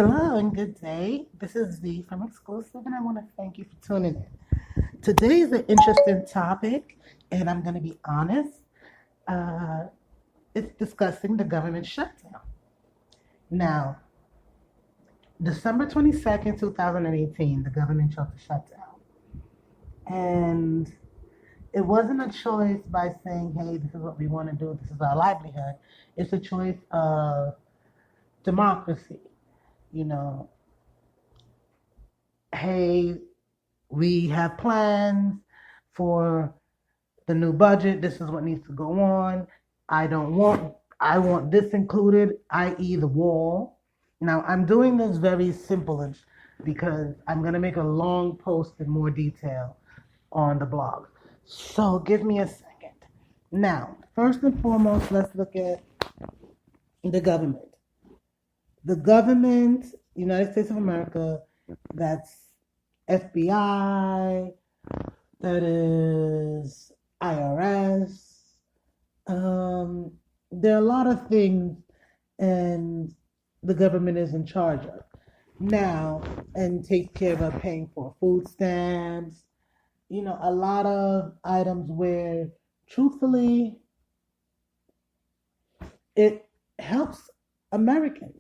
Hello and good day. This is V from Exclusive, and I want to thank you for tuning in. Today is an interesting topic, and I'm going to be honest. Uh, it's discussing the government shutdown. Now, December 22nd, 2018, the government chose to shut down. And it wasn't a choice by saying, hey, this is what we want to do, this is our livelihood. It's a choice of democracy. You know, hey, we have plans for the new budget. This is what needs to go on. I don't want, I want this included, i.e., the wall. Now, I'm doing this very simple because I'm going to make a long post in more detail on the blog. So give me a second. Now, first and foremost, let's look at the government. The government, United States of America, that's FBI, that is IRS. There are a lot of things, and the government is in charge of now and takes care of paying for food stamps. A lot of items where, truthfully, it helps Americans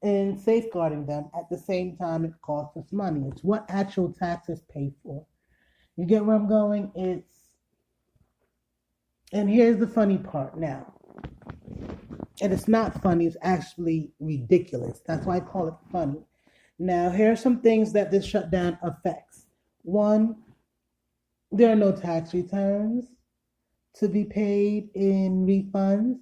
in safeguarding them. At the same time, it costs us money. It's what actual taxes pay for. You get where I'm going? And here's the funny part now. And it's not funny, it's actually ridiculous. That's why I call it funny. Now, here are some things that this shutdown affects. One, there are no tax returns to be paid in refunds.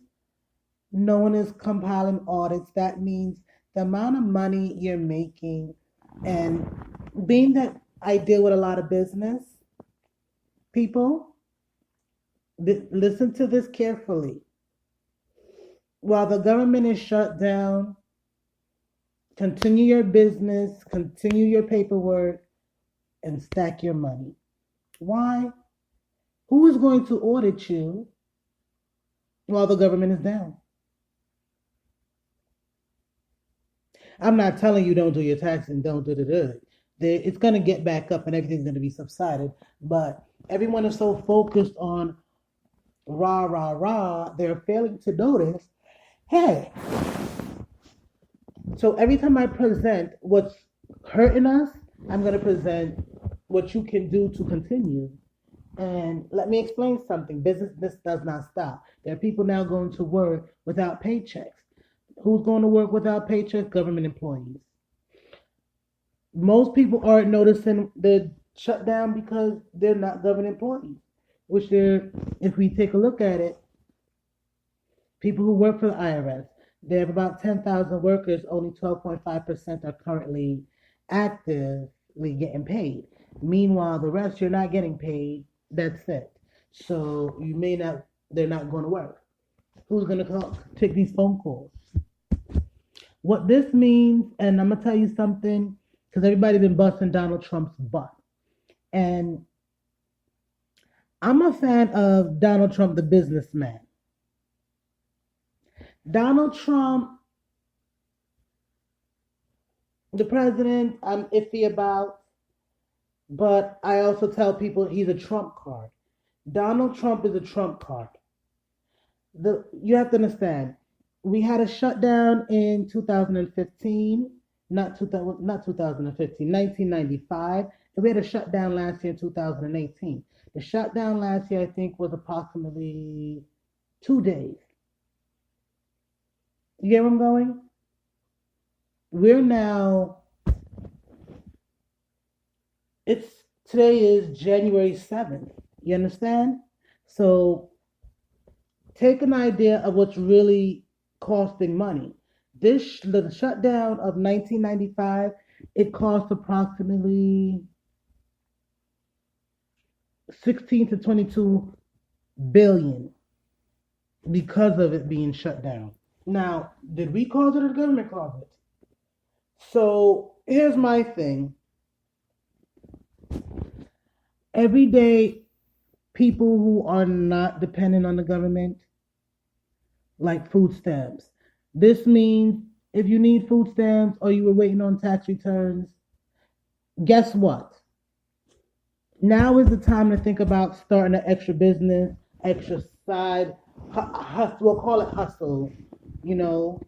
No one is compiling audits. That means the amount of money you're making, and being that I deal with a lot of business people, listen to this carefully. While the government is shut down, continue your business, continue your paperwork, and stack your money. Why? Who is going to audit you while the government is down? I'm not telling you don't do your taxes and don't do it. It's going to get back up and everything's going to be subsided. But everyone is so focused on rah, rah, rah, they're failing to notice, hey, so every time I present what's hurting us, I'm going to present what you can do to continue. And let me explain something. Business does not stop. There are people now going to work without paychecks. Who's going to work without paychecks? Government employees. Most people aren't noticing the shutdown because they're not government employees, which they're, if we take a look at it, people who work for the IRS, they have about 10,000 workers, only 12.5% are currently actively getting paid. Meanwhile, the rest, you're not getting paid. That's it. So they're not going to work. Who's going to take these phone calls? What this means, and I'm going to tell you something, because everybody's been busting Donald Trump's butt. And I'm a fan of Donald Trump, the businessman. Donald Trump, the president, I'm iffy about, but I also tell people he's a Trump card. Donald Trump is a Trump card. You have to understand, we had a shutdown in 2015, not 2015, 1995, and we had a shutdown last year in 2018. The shutdown last year, I think, was approximately 2 days. You get where I'm going? Today is January 7th. You understand? So take an idea of what's really costing money. The shutdown of 1995, it cost approximately 16 to 22 billion because of it being shut down. Now, did we cause it or the government caused it? So here's my thing. Every day, people who are not dependent on the government, like food stamps. This means If you need food stamps or you were waiting on tax returns, guess what? Now is the time to think about starting an extra business, extra side hustle. We'll call it hustle. You know,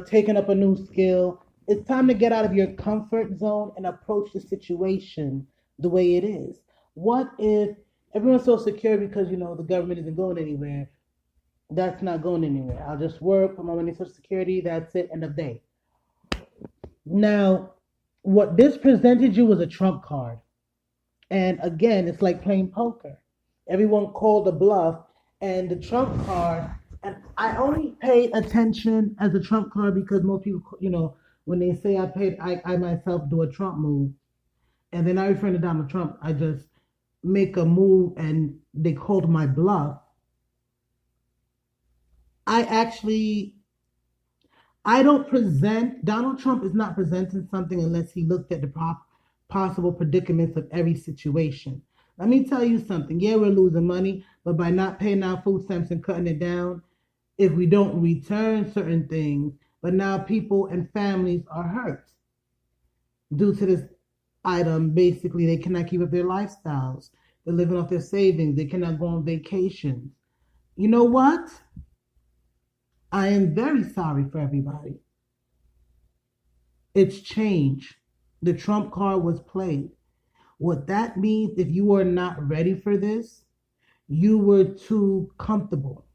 taking up a new skill. It's time to get out of your comfort zone and approach the situation the way it is. What if everyone's so secure because the government isn't going anywhere? That's not going anywhere. I'll just work for my money, Social Security. That's it. End of day. Now, what this presented you was a trump card. And again, it's like playing poker. Everyone called a bluff, and the trump card. And I only paid attention as a trump card because most people, when they say I myself do a Trump move, and then I refer to Donald Trump, I just make a move, and they called my bluff. I don't present. Donald Trump is not presenting something unless he looked at the possible predicaments of every situation. Let me tell you something. Yeah, we're losing money, but by not paying our food stamps and cutting it down, if we don't return certain things, but now people and families are hurt due to this item. Basically, they cannot keep up their lifestyles. They're living off their savings. They cannot go on vacations. You know what? I am very sorry for everybody. It's change. The trump card was played. What that means, if you are not ready for this, you were too comfortable.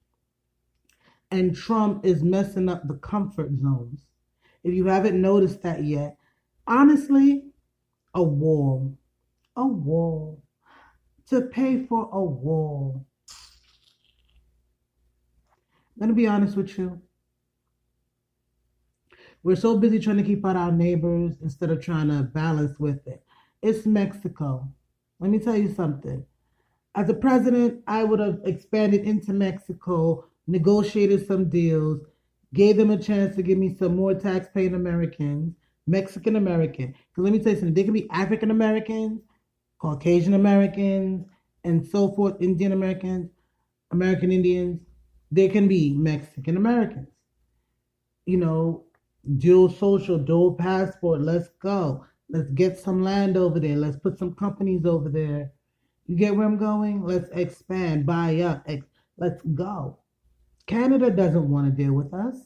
And Trump is messing up the comfort zones. If you haven't noticed that yet, honestly, a wall. To pay for a wall. I'm going to be honest with you. We're so busy trying to keep out our neighbors instead of trying to balance with it. It's Mexico. Let me tell you something. As a president, I would have expanded into Mexico, negotiated some deals, gave them a chance to give me some more tax-paying Americans, Mexican American. Because let me tell you something. They can be African Americans, Caucasian Americans, and so forth, Indian Americans, American Indians. They can be Mexican Americans. Dual social, dual passport. Let's go. Let's get some land over there. Let's put some companies over there. You get where I'm going? Let's expand, buy up. Let's go. Canada doesn't want to deal with us.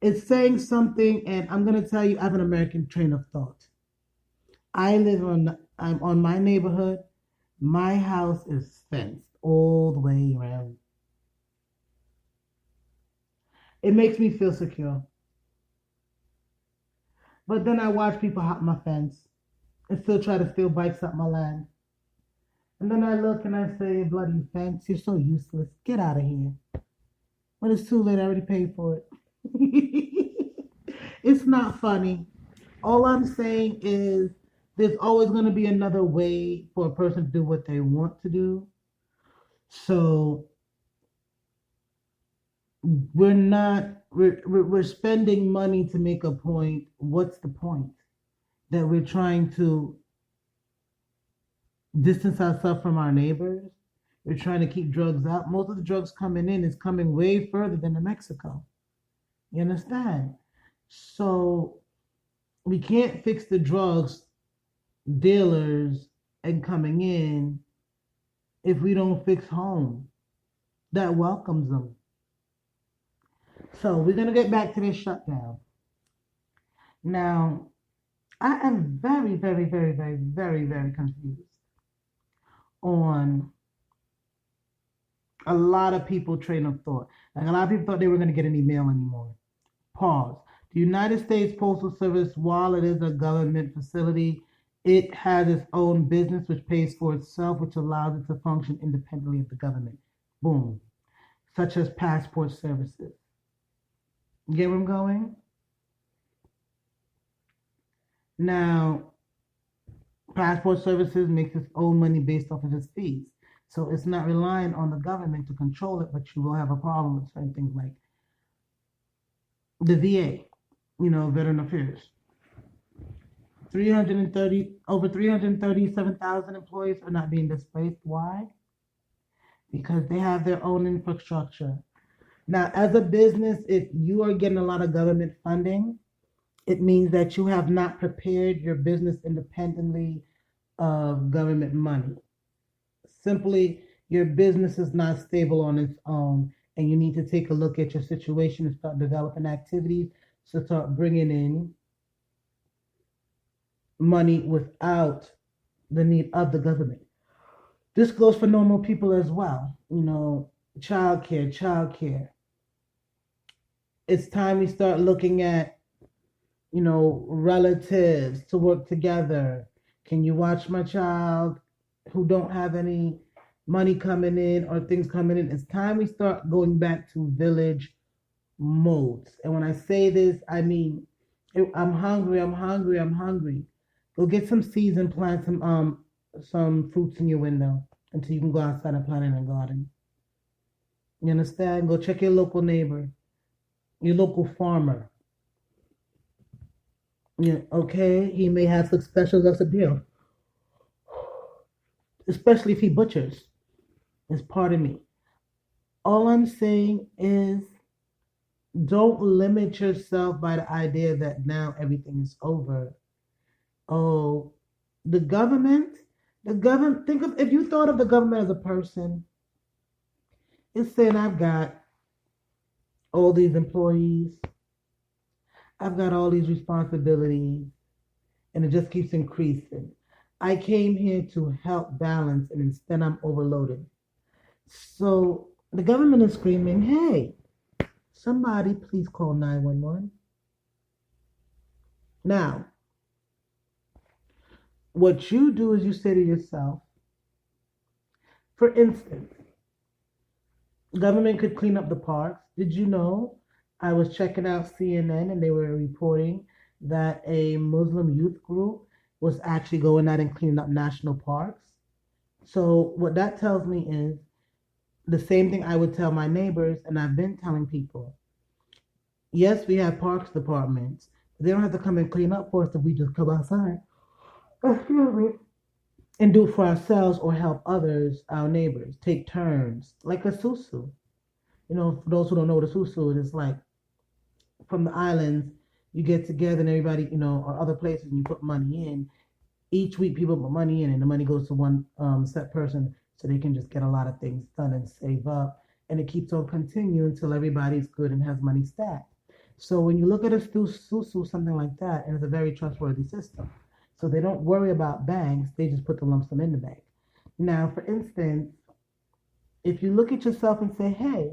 It's saying something, and I'm going to tell you, I have an American train of thought. I'm on my neighborhood. My house is fenced all the way around. It makes me feel secure. But then I watch people hop my fence and still try to steal bikes up my land. And then I look and I say, bloody fence, you're so useless. Get out of here. But it's too late. I already paid for it. It's not funny. All I'm saying is there's always going to be another way for a person to do what they want to do. So we're spending money to make a point. What's the point? That we're trying to distance ourselves from our neighbors. We're trying to keep drugs out. Most of the drugs coming in is coming way further than to Mexico. You understand? So we can't fix the drugs dealers and coming in if we don't fix home that welcomes them. So we're going to get back to this shutdown. Now, I am very, very, very, very, very, very confused on a lot of people train of thought. Like a lot of people thought they were going to get any mail anymore. Pause. The United States Postal Service, while it is a government facility, it has its own business which pays for itself, which allows it to function independently of the government. Boom. Such as passport services. You get where I'm going? Now, passport services makes its own money based off of its fees. So it's not relying on the government to control it, but you will have a problem with certain things like the VA, Veteran Affairs. Over 337,000 employees are not being displaced. Why? Because they have their own infrastructure. Now, as a business, if you are getting a lot of government funding, it means that you have not prepared your business independently of government money. Simply, your business is not stable on its own, and you need to take a look at your situation and start developing activities to start bringing in money without the need of the government. This goes for normal people as well. Childcare. It's time we start looking at, relatives to work together. Can you watch my child who don't have any money coming in or things coming in? It's time we start going back to village modes. And when I say this, I mean, I'm hungry, I'm hungry, I'm hungry. Go get some seeds and plant some fruits in your window until you can go outside and plant in a garden. You understand? Go check your local neighbor, your local farmer. Yeah, okay, he may have some specials as a deal, especially if he butchers. It's part of me. All I'm saying is don't limit yourself by the idea that now everything is over. Oh, the government, think of, if you thought of the government as a person, it's saying I've got all these employees, I've got all these responsibilities, and it just keeps increasing. I came here to help balance, and instead I'm overloaded. So the government is screaming, hey, somebody please call 911. Now, what you do is you say to yourself, for instance, government could clean up the parks. Did you know? I was checking out CNN and they were reporting that a Muslim youth group was actually going out and cleaning up national parks. So what that tells me is the same thing I would tell my neighbors, and I've been telling people. Yes, we have parks departments. But they don't have to come and clean up for us if we just come outside. Excuse me. And do it for ourselves or help others, our neighbors. Take turns, like a susu. For those who don't know what a susu is, it's like from the islands, you get together and everybody, or other places, and you put money in. Each week, people put money in, and the money goes to one set person so they can just get a lot of things done and save up. And it keeps on continuing until everybody's good and has money stacked. So when you look at a susu, something like that, and it's a very trustworthy system. So they don't worry about banks, they just put the lump sum in the bank. Now, for instance, if you look at yourself and say, hey,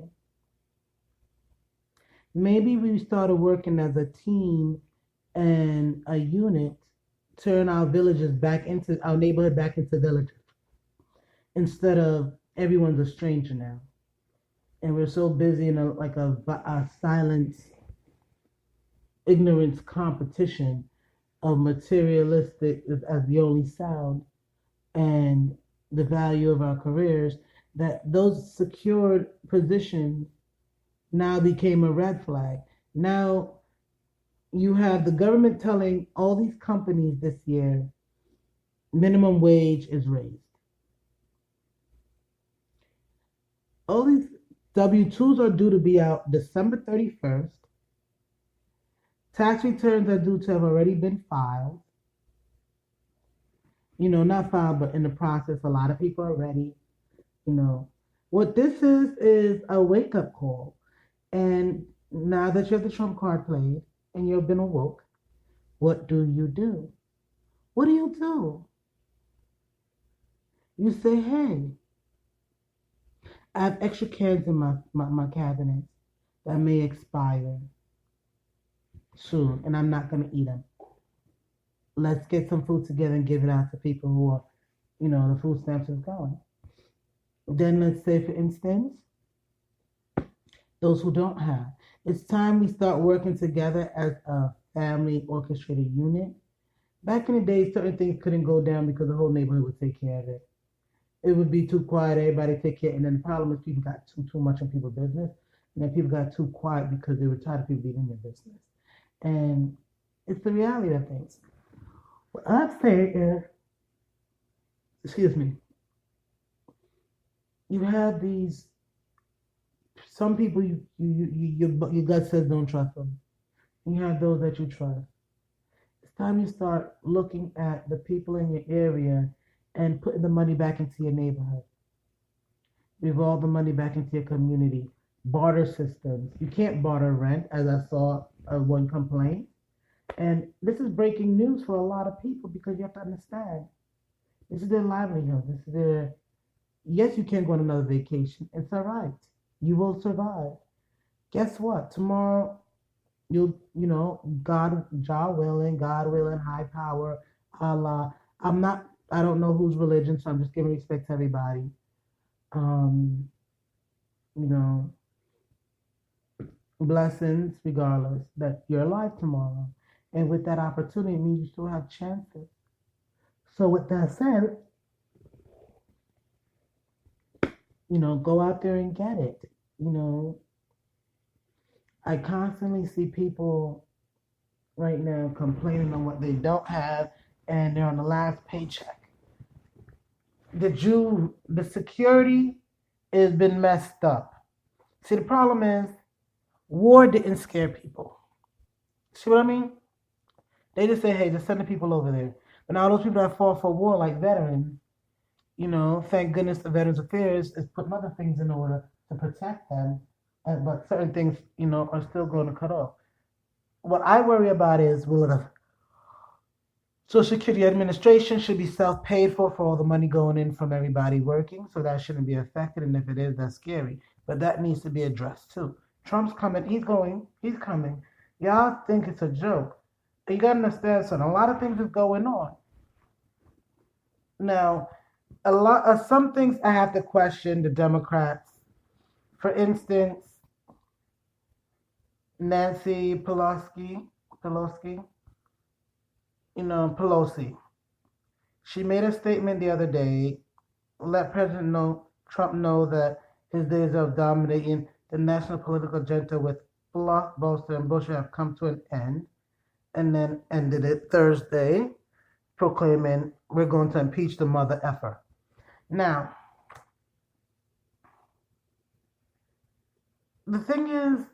maybe we started working as a team and a unit, turn our neighborhood back into villages. Instead of everyone's a stranger now. And we're so busy in a silent ignorance competition of materialistic as the only sound and the value of our careers, that those secured positions now became a red flag. Now you have the government telling all these companies this year minimum wage is raised. All these W-2s are due to be out December 31st. Tax returns are due to have already been filed. Not filed, but in the process. A lot of people are ready. What this is a wake-up call. And now that you have the Trump card played and you've been awoke, what do you do? What do you do? You say, hey, I have extra cans in my cabinet that may expire soon, and I'm not going to eat them. Let's get some food together and give it out to people who are, the food stamps is going. Then let's say, for instance, those who don't have. It's time we start working together as a family orchestrated unit. Back in the day, certain things couldn't go down because the whole neighborhood would take care of it. It would be too quiet, everybody take care, and then the problem is people got too much in people's business, and then people got too quiet because they were tired of people being in their business. And it's the reality of things. What I'm saying is, you have these Some people your gut says don't trust them. And you have those that you trust. It's time you start looking at the people in your area and putting the money back into your neighborhood. Revolve the money back into your community. Barter systems. You can't barter rent, as I saw one complaint. And this is breaking news for a lot of people because you have to understand this is their livelihood. This is their. Yes, you can go on another vacation. It's all right. You will survive. Guess what? Tomorrow, God willing, high power, Allah. I don't know whose religion, so I'm just giving respect to everybody. Um, you know, blessings regardless that you're alive tomorrow. And with that opportunity, it means you still have chances. So with that said, go out there and get it. You know, I constantly see people right now complaining on what they don't have and they're on the last paycheck. The security has been messed up. See, the problem is war didn't scare people. See what I mean? They just say, hey, just send the people over there. But now those people that fought for war, like veterans, thank goodness the Veterans Affairs is putting other things in order to protect them. But certain things, are still going to cut off. What I worry about is will the Social Security Administration should be self-paid for all the money going in from everybody working, so that shouldn't be affected. And if it is, that's scary. But that needs to be addressed too. Trump's coming. He's coming. Y'all think it's a joke. But you gotta understand something. A lot of things is going on. Now, a lot of some things I have to question the Democrats. For instance, Nancy Pelosi, Pelosi. She made a statement the other day, let Trump know that his days of dominating the national political agenda with blockbuster and bullshit have come to an end, and then ended it Thursday, proclaiming we're going to impeach the mother effer. Now, the thing is,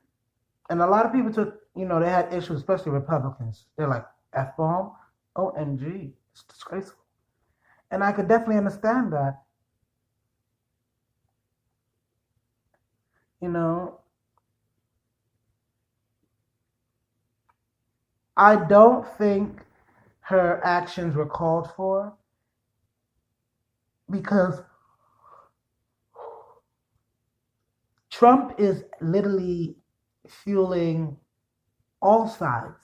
and a lot of people took, they had issues, especially Republicans. They're like, F-bomb? OMG, it's disgraceful. And I could definitely understand that. I don't think her actions were called for because Trump is literally fueling all sides.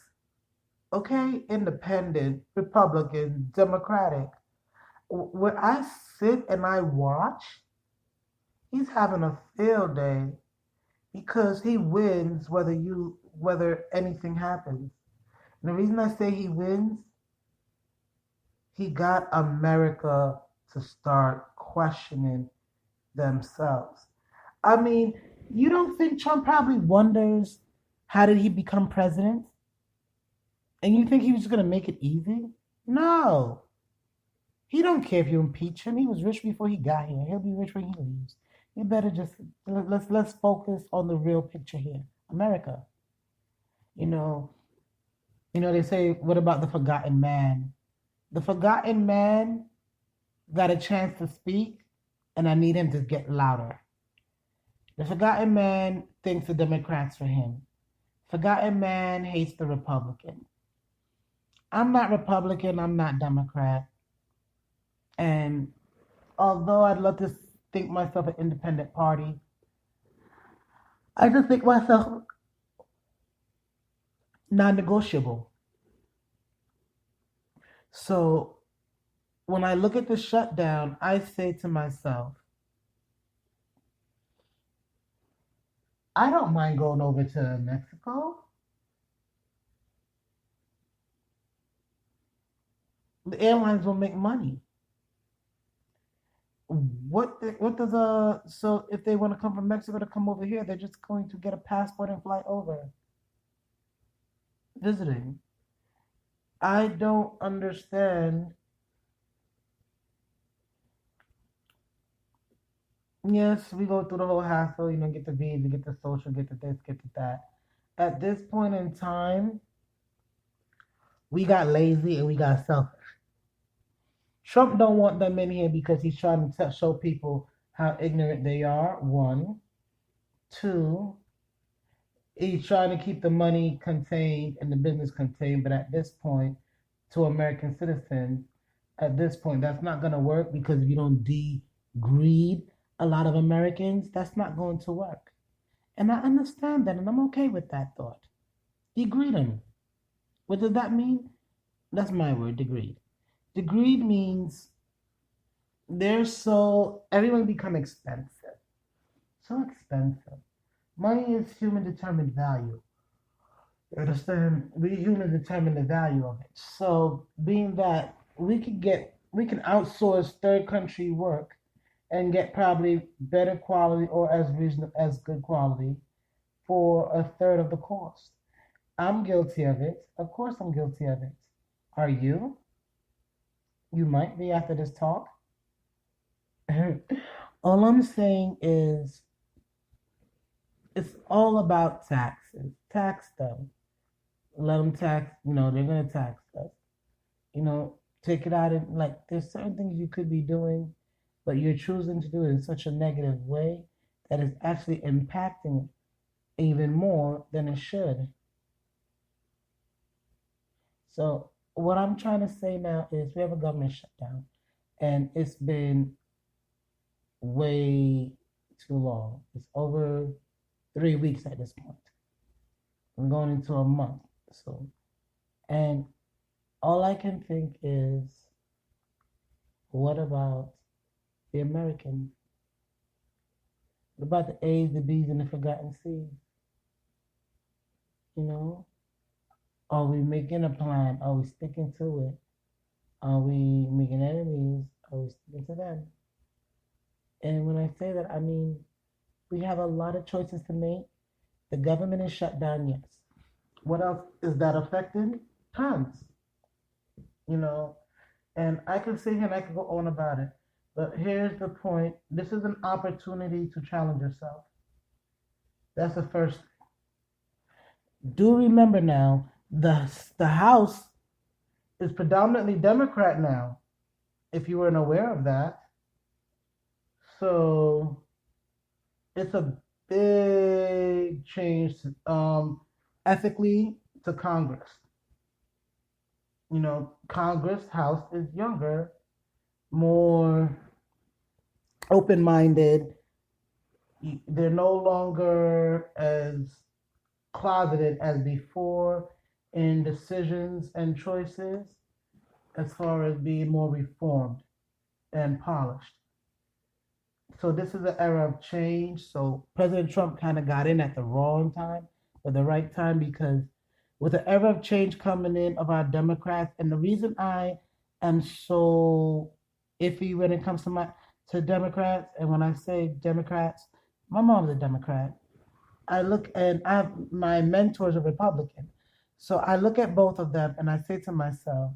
Okay, independent, Republican, Democratic. When I sit and I watch, he's having a field day because he wins whether anything happens. And the reason I say he wins, he got America to start questioning themselves. I mean, you don't think Trump probably wonders how did he become president? And you think he was going to make it easy? No. He don't care if you impeach him. He was rich before he got here. He'll be rich when he leaves. You better just let's focus on the real picture here. America. They say, what about the forgotten man? The forgotten man got a chance to speak, and I need him to get louder. The forgotten man thinks the Democrats for him. Forgotten man hates the Republican. I'm not Republican, I'm not Democrat. And although I'd love to think myself an independent party, I just think myself non-negotiable. So when I look at the shutdown, I say to myself, I don't mind going over to Mexico. The airlines will make money. So if they want to come from Mexico to come over here, they're just going to get a passport and fly over. Visiting. I don't understand. Yes, we go through the whole hassle, get the visa, get the social, get the this, get the that. At this point in time, we got lazy and we got selfish. Trump don't want them in here because he's trying to show people how ignorant they are. One, two, he's trying to keep the money contained and the business contained. But at this point, to American citizens, at this point, that's not going to work because if you don't degrade a lot of Americans, that's not going to work. And I understand that, and I'm okay with that thought. Degrade them. What does that mean? That's my word, degrade. Degrade means everyone become expensive. So expensive. Money is human determined value. You understand? We humans determine the value of it. So being that we can outsource third country work and get probably better quality or as reasonable as good quality for a third of the cost. I'm guilty of it. Of course I'm guilty of it. Are you? You might be after this talk. All I'm saying is it's all about taxes. Tax them. Let them tax, they're going to tax us. Take it out and like there's certain things you could be doing, but you're choosing to do it in such a negative way that is actually impacting even more than it should. So what I'm trying to say now is we have a government shutdown and it's been way too long. It's over 3 weeks at this point. I'm going into a month. So, and all I can think is, what about the Americans? What about the A's, the B's, and the forgotten C's? Are we making a plan? Are we sticking to it? Are we making enemies? Are we sticking to them? And when I say that, I mean, we have a lot of choices to make. The government is shut down, yes. What else is that affecting? Tons. And I can sit here and I can go on about it. But here's the point. This is an opportunity to challenge yourself. That's the first. Do remember now, the House is predominantly Democrat now, if you weren't aware of that. So it's a big change ethically to Congress. Congress House is younger, more open-minded. They're no longer as closeted as before in decisions and choices as far as being more reformed and polished. So this is an era of change. So President Trump kind of got in at the wrong time, or the right time, because with the era of change coming in of our Democrats, and the reason I am so iffy when it comes to Democrats, and when I say Democrats, my mom's a Democrat. I look and I have my mentors are Republican. So I look at both of them and I say to myself,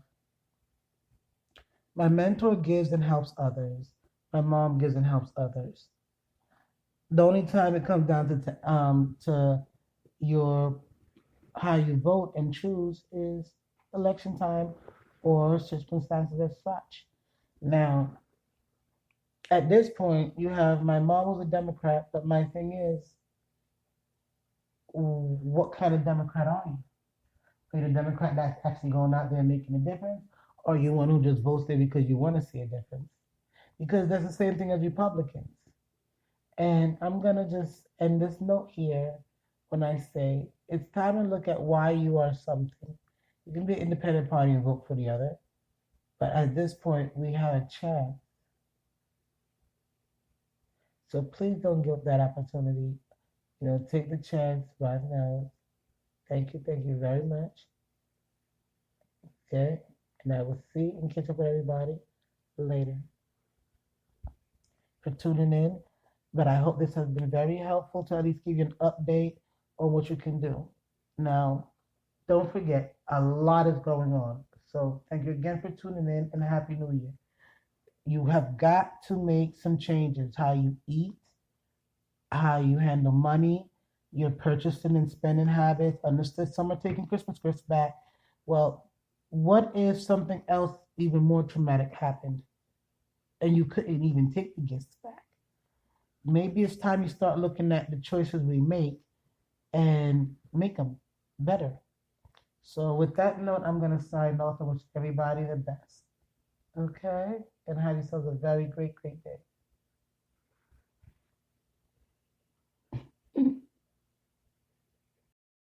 my mentor gives and helps others. My mom gives and helps others. The only time it comes down to your how you vote and choose is election time or circumstances as such. Now, at this point, you have my mom was a Democrat, but my thing is, what kind of Democrat are you? Are you a Democrat that's actually going out there and making a difference? Or are you one who just votes there because you want to see a difference? Because that's the same thing as Republicans. And I'm going to just end this note here when I say it's time to look at why you are something. You can be an independent party and vote for the other. But at this point, we have a chance. So please don't give up that opportunity. Take the chance right now. Thank you very much. Okay, and I will see and catch up with everybody later for tuning in. But I hope this has been very helpful to at least give you an update on what you can do. Now, don't forget, a lot is going on. So thank you again for tuning in and Happy New Year. You have got to make some changes. How you eat, how you handle money, your purchasing and spending habits. Understood some are taking Christmas gifts back. Well, what if something else even more traumatic happened and you couldn't even take the gifts back? Maybe it's time you start looking at the choices we make and make them better. So, with that note, I'm going to sign off and wish everybody the best. Okay? And have yourselves a very great, great day.